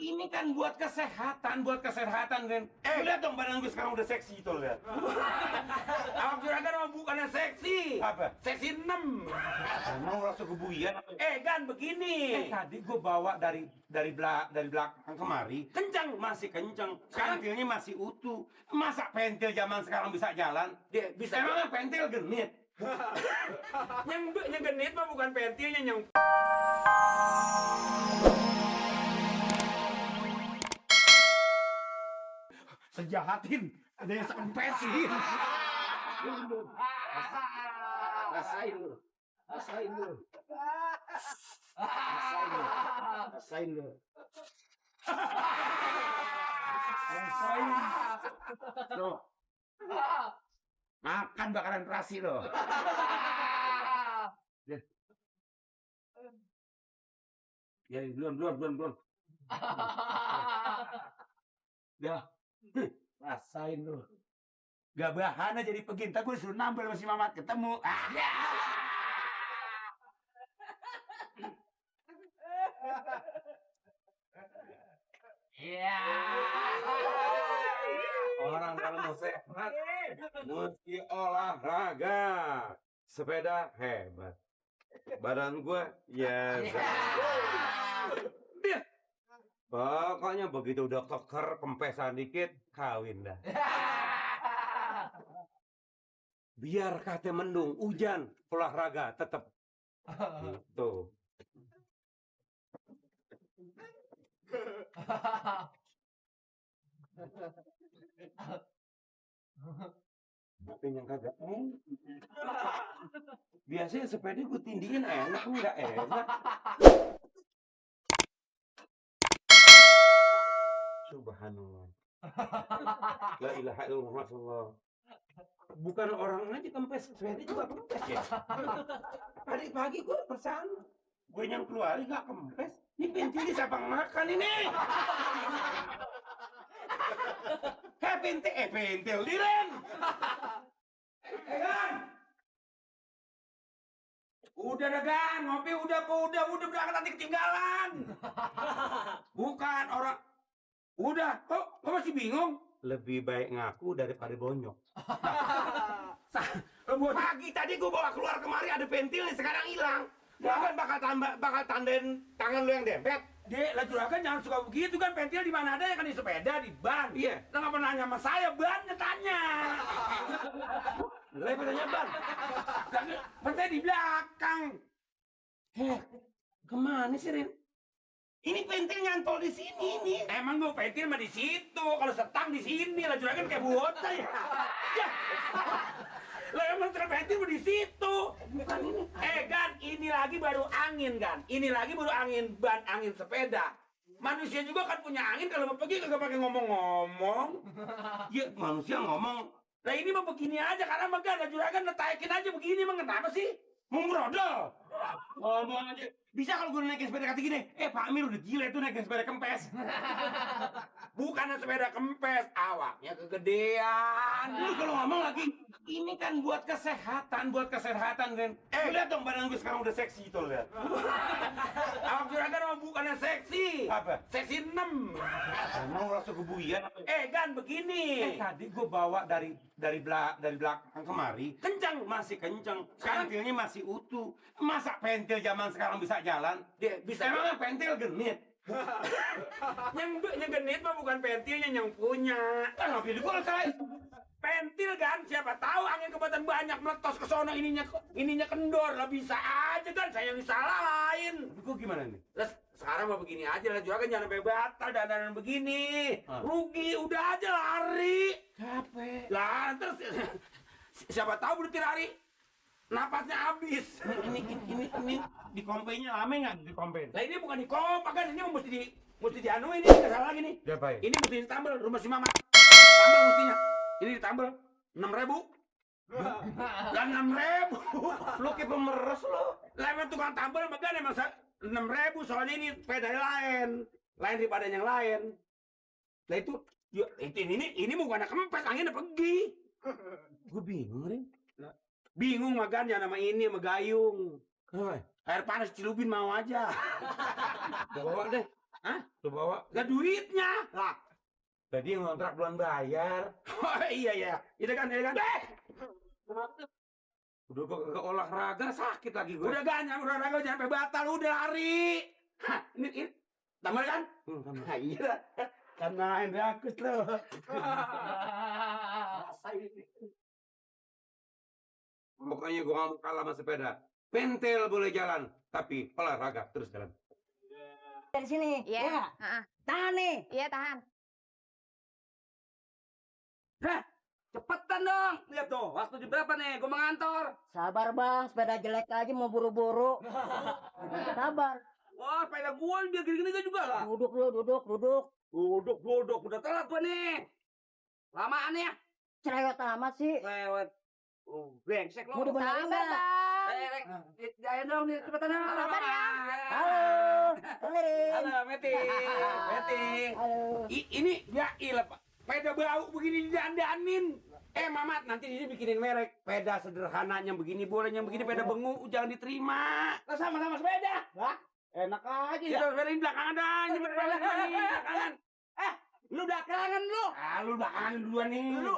Ini kan buat kesehatan Ren. Lihat dong badan gue sekarang udah seksi tuh, lihat. Awak juragan mau bukannya seksi. Apa? Seksi 6. Emang rasa kebuian? Gan begini. Tadi gue bawa dari belakang kemari, kencang, masih kencang. Sekarang pentilnya masih utuh. Masa pentil zaman sekarang bisa jalan? Dia bisa. Emang pentil genit? Yang genit mah bukan pentilnya yang Sejahatin, ada yang sekempesin. Rasain lu. Rasain lu. Rasain lu. Rasain. Tuh. Makan bakaran terasi lo. Ya, belum. Ya. Rasain lu. Gak bahana jadi peginta, gue disuruh nambel sama si Mamat ketemu. Orang kalau mau sehat mesti olahraga. Sepeda hebat. Badan gue ya. Pokoknya begitu udah keker kempesan dikit kawin dah. Biar kate mendung, hujan, olahraga tetap. Gitu. Tapi yang kagak biasanya sepeda gue tindihin enak, enggak enak. Subhanallah. La ilaha illallah. Bukan orang aja kempes, sepeda juga kempes ya. Tadi pagi gue pesan, gue yang keluarin gak kempes. Ini pentil siapa makan ini? Pentil diren. Gan. Udah dah Gan, ngopi udah berangkat nanti ketinggalan. Bukan orang. Udah, kok masih bingung? Lebih baik ngaku daripada bonyok. Pagi tadi gue bawa keluar kemari ada pentil nih, sekarang hilang. Kan bakal tandain tangan lu yang dempet. Dek, lah juragan jangan suka begitu kan, pentil di mana ada ya kan, di sepeda, di ban. Iya. Lah nggak pernah nanya sama saya, bannya tanya. Lah tanya ban. Ban saya di belakang. Kemana sih Rin? Ini pentil nyantol di sini nih. Emang gue pentil mah di situ, kalau setang di sini. Lah juragan kayak buota ya. Lah emang pentil mah di situ. Bukan ini. Gan, ini lagi baru angin, Gan. Ini lagi baru angin, ban angin sepeda. Manusia juga kan punya angin, kalau mau pergi kagak pakai ngomong-ngomong. Ya manusia ngomong. Lah ini mah begini aja, karena mah Gan, juragan ngetaikin aja begini, mah kenapa sih? Mau ngerodol. Ngomong aja. Bisa kalau gue naikin sepeda kata gini, Pak Amir udah gila itu naikin sepeda kempes. Bukan sepeda kempes, awaknya kegedean. Lu kalau ngomong lagi, ini kan buat kesehatan Ren. Lihat dong badan gue sekarang udah seksi tuh, lihat. Awak juragan mau bukannya seksi. Apa? Seksi 6. Emang rasa kebuian? Gan begini. Tadi gue bawa dari belakang kemari, kencang, masih kencang. Sekarang pentilnya masih utuh. Masa pentil zaman sekarang bisa jalan? Dia bisa. Emang pentil genit? Yang genit mah bukan pentilnya yang punya. Kan nggak pilih gue saya. Pentil kan, siapa tahu angin kebatan banyak meletos ke sono, ininya kendor. Lah bisa aja kan, saya yang disalahin. Tapi gue gimana nih? Lah sekarang mah begini aja lah, juragan jangan sampai batal dandanan begini. Rugi, udah aja lari. Capek. Lah terus siapa tahu berhenti lari napasnya habis. Ini di kompenya lama nggak di kompen? Lah ini bukan di kompak kan, ini mesti dianuin ini, nggak salah lagi nih. Diapain? Ini mesti ditambal, rumah si Mama. Tambal mestinya. Ini ditambal 6.000. Lah 6.000. Lu kayak pemeres lo. Lah emang tukang tambal megan emang 6.000, soalnya ini sepeda lain daripada yang lain. Lah itu ini bukan anak kempes, anginnya pergi. Gue bingung nih. Bingung magan ya nama ini sama gayung. Kenapa? Air panas Cilubin mau aja. Bawa deh. Lu bawa. Lah duitnya. Lah. Tadi yang ngontrak belum bayar. Oh iya. Itu kan. Udah ke olahraga sakit lagi gue. Udah ganyak, udah raga jangan sampai batal, udah lari. Hah, ini. Tambah kan? Nah, iya. Karena Hendri Agus loh. Pokoknya gue gak mau kalah sama sepeda. Pentel boleh jalan, tapi olahraga terus jalan. Dari sini. Iya. Ya. Heeh. Tahan nih. Iya, tahan. Cepetan dong. Lihat tuh, waktu di berapa nih? Gue mengantor. Sabar bang, sepeda jelek aja mau buru-buru. Sabar. Wah, sepeda gue biar gini-gini juga lah. Duduk lu, duduk. Duduk. Udah telat gue nih. Lamaan ya. Cerewet amat sih. Lewat. Brengsek Mau lo. dibenerin Sabar, nggak? Bang. Jangan dong, nih, cepetan dong. Sabar ya. Halo, benerin. Halo, Meti. Halo. Ini ya ilah, Pak. Sepeda bau begini didandanin. Mamat, nanti ini bikinin merek. Sepeda sederhananya begini boleh, yang begini sepeda bengu, jangan diterima. Lah sama-sama sepeda. Hah? Enak aja ya. Itu sepeda ini belakangan dah, ini belakangan. Lu belakangan lu. Lu belakangan duluan nih. Lu.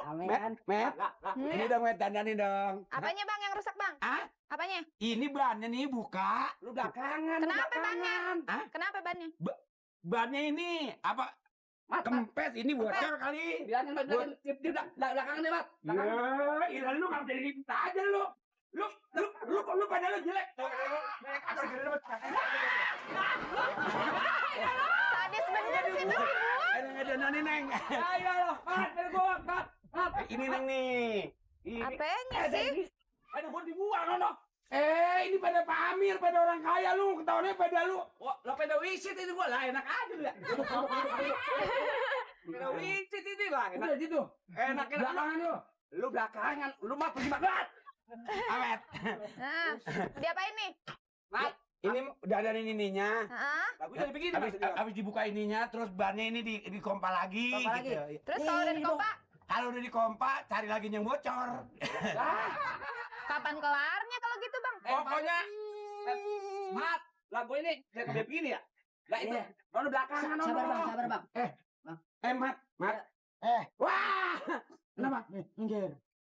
Met. Ini dong, Met, dandanin dong. Apanya, Bang, yang rusak, Bang? Hah? Apanya? Ini bannya nih buka. Lu belakangan. Kenapa bannya? Hah? Kenapa bannya? Bannya ini apa? Kempes ini bocor kali. Bilangin Mat, belakangan nih Mat. Ya, ilah lu kalau jadi kita aja lu. Lu pada lu jelek. Sadis bener sih, Bang. Ada nani Neng. Ayo lo, Mat, dari gua, Mat. Ini Neng nih. Apanya sih? Ada gua dibuang ono. Ini pada Pak Amir, pada orang kaya lu, ketahuannya pada lu. Wah, lo peda wisit itu gua lah, enak aja lu ya. Peda wisit itu lah, enak. Udah gitu. Enak Belakangan lu. Lu belakangan, lu mah pergi banget. Amet. Nah, diapain nih? Mat, ini dandanin ininya. Heeh. Bagusnya begini, Habis dibuka ininya, terus bannya ini dikompa lagi. Kompa gitu. Terus kalau udah dikompa, Kalau udah dikompa, cari lagi yang bocor. kapan kelarnya kalau gitu, Bang? Pokoknya, Mat, lah gua ini kayak begini ya. Lah itu, Iya. lo belakangan Sabar bang. Mat. Wah, kenapa?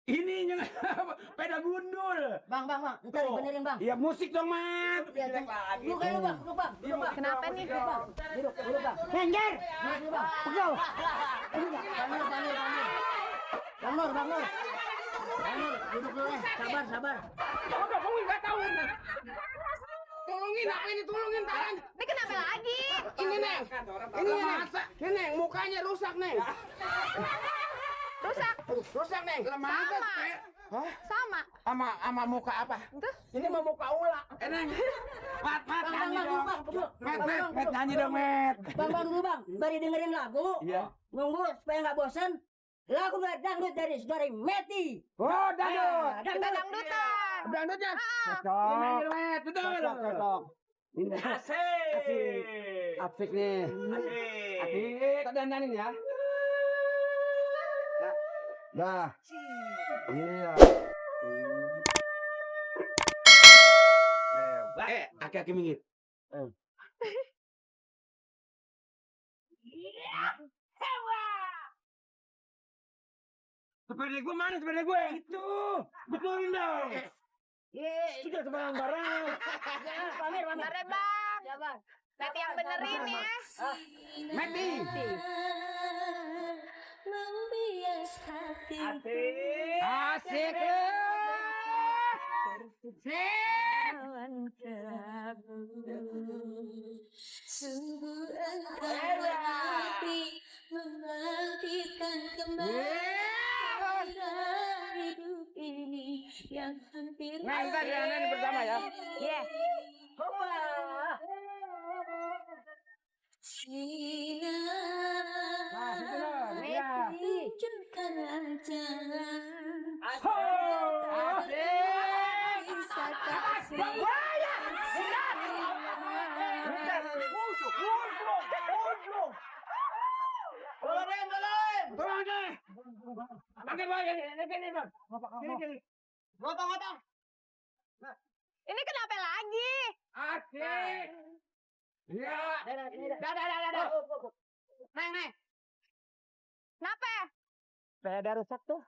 Ini yang peda gundul. Bang, ntar dibenerin bang. Iya musik dong, Mat. Ya, duduk aja lu bang, duduk bang. Kenapa nih? Duduk bang. Minggir. Duduk bang. Pegel. Bang Nur. Bang Nur, duduk dulu ya. Sabar. Udah, kamu nggak tahu. Tolongin, apa ini? Tolongin, tangan. Ini kenapa lagi? Ini, Neng. Ini, masa? Ini, Neng. Mukanya rusak, Neng. Rusak. Neng. Masa? Sama. Sama muka apa? Tuh. Ini mau muka ular. Neng. Mat, nyanyi dong. Met, nyanyi dong, Met. Bang dulu bang. Bari dengerin lagu. Iya. Nunggu supaya nggak bosan. Lagu dangdut dari saudari Meti. Oh, dangdut. Kita dangdutan. Dangdutnya. Ah. Met, betul. Ini asik nih. Asik. Tak dandanin ya. Dah. Iya. Aki-aki minggir. Sepeda gue mana sepeda gue? Itu. Betulin dong. Sudah sembarang barang. Pamer. Bentar deh, Bang. Sabar. Nanti yang benerin ya. Meti. Membias hati Asik. kawan kerabu. Sungguh engkau berarti membangkitkan kembali hidup ini yang hampir Nah, ntar dandanin bersama ya. Iya. Sinar tunjukkanlah jalan bisa kasih Ini kenapa lagi? Asik. Iya. Dadah. Neng. Kenapa? Sepeda rusak tuh.